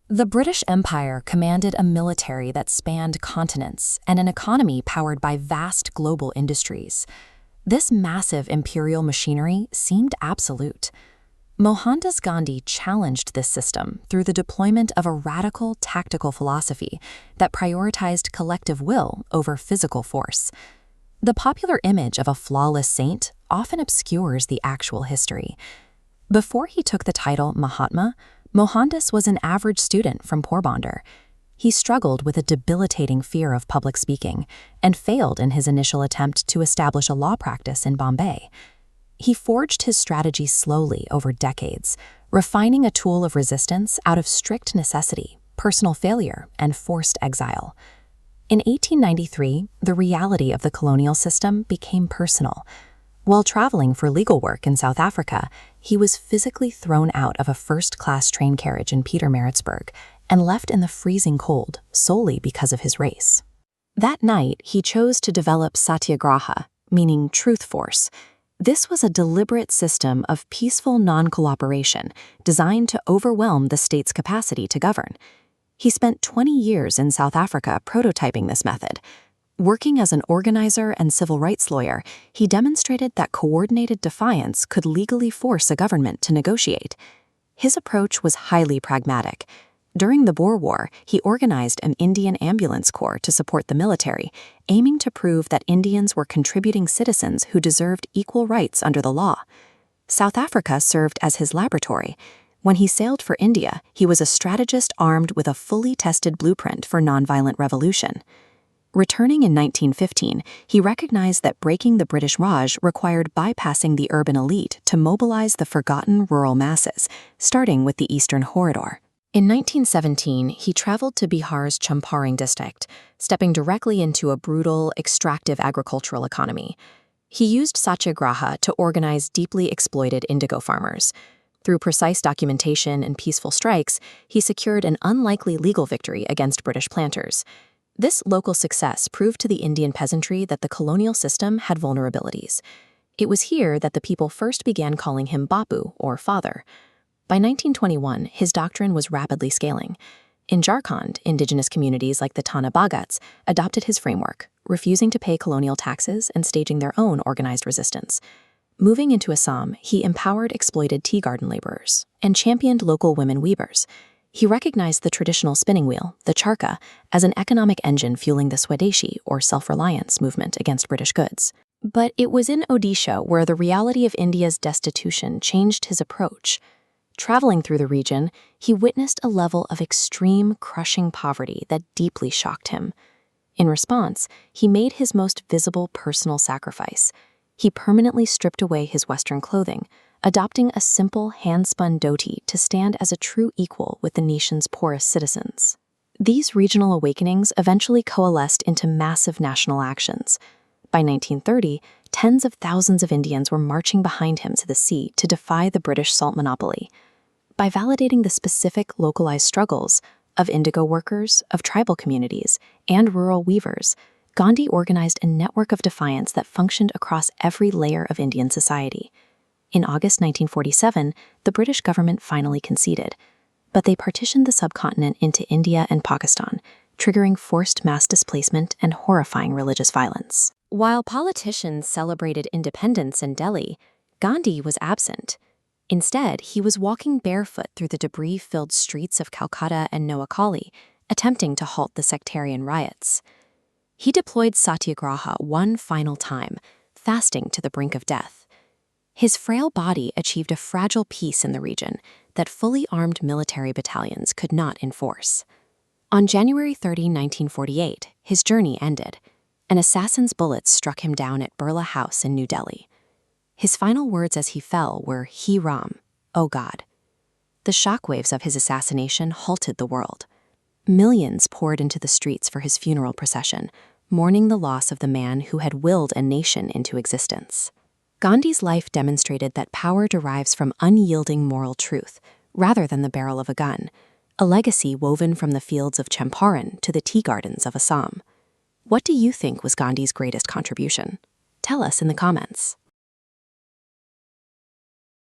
The British Empire commanded a military that spanned continents and an economy powered by vast global industries. This massive imperial machinery seemed absolute. Mohandas Gandhi challenged this system through the deployment of a radical tactical philosophy that prioritized collective will over physical force. The popular image of a flawless saint often obscures the actual history. Before he took the title Mahatma, Mohandas was an average student from Porbandar. He struggled with a debilitating fear of public speaking and failed in his initial attempt to establish a law practice in Bombay. He forged his strategy slowly over decades, refining a tool of resistance out of strict necessity, personal failure, and forced exile. In 1893, the reality of the colonial system became personal. While traveling for legal work in South Africa, he was physically thrown out of a first-class train carriage in Pietermaritzburg and left in the freezing cold solely because of his race. That night, he chose to develop satyagraha, meaning truth force. This was a deliberate system of peaceful non-cooperation designed to overwhelm the state's capacity to govern. He spent 20 years in South Africa prototyping this method. Working as an organizer and civil rights lawyer, he demonstrated that coordinated defiance could legally force a government to negotiate. His approach was highly pragmatic. During the Boer War, he organized an Indian ambulance corps to support the military, aiming to prove that Indians were contributing citizens who deserved equal rights under the law. South Africa served as his laboratory. When he sailed for India, he was a strategist armed with a fully tested blueprint for nonviolent revolution. Returning in 1915, he recognized that breaking the British Raj required bypassing the urban elite to mobilize the forgotten rural masses, starting with the Eastern Corridor. In 1917, he traveled to Bihar's Champaran district, stepping directly into a brutal, extractive agricultural economy. He used satyagraha to organize deeply exploited indigo farmers. Through precise documentation and peaceful strikes, he secured an unlikely legal victory against British planters. This local success proved to the Indian peasantry that the colonial system had vulnerabilities. It was here that the people first began calling him Bapu, or father. By 1921, his doctrine was rapidly scaling. In Jharkhand, indigenous communities like the Tana Bagats adopted his framework, refusing to pay colonial taxes and staging their own organized resistance. Moving into Assam, he empowered exploited tea garden laborers and championed local women weavers. He recognized the traditional spinning wheel, the charkha, as an economic engine fueling the Swadeshi, or self-reliance, movement against British goods. But it was in Odisha where the reality of India's destitution changed his approach. Traveling through the region, he witnessed a level of extreme, crushing poverty that deeply shocked him. In response, he made his most visible personal sacrifice. He permanently stripped away his Western clothing, adopting a simple hand-spun dhoti to stand as a true equal with the nation's poorest citizens. These regional awakenings eventually coalesced into massive national actions. By 1930, tens of thousands of Indians were marching behind him to the sea to defy the British salt monopoly. By validating the specific localized struggles of indigo workers, of tribal communities, and rural weavers, Gandhi organized a network of defiance that functioned across every layer of Indian society. In August 1947, the British government finally conceded, but they partitioned the subcontinent into India and Pakistan, triggering forced mass displacement and horrifying religious violence. While politicians celebrated independence in Delhi, Gandhi was absent. Instead, he was walking barefoot through the debris-filled streets of Calcutta and Noakhali, attempting to halt the sectarian riots. He deployed satyagraha one final time, fasting to the brink of death. His frail body achieved a fragile peace in the region that fully armed military battalions could not enforce. On January 30, 1948, his journey ended. An assassin's bullets struck him down at Birla House in New Delhi. His final words as he fell were, "He Ram, O God." The shockwaves of his assassination halted the world. Millions poured into the streets for his funeral procession, mourning the loss of the man who had willed a nation into existence. Gandhi's life demonstrated that power derives from unyielding moral truth, rather than the barrel of a gun, a legacy woven from the fields of Champaran to the tea gardens of Assam. What do you think was Gandhi's greatest contribution? Tell us in the comments.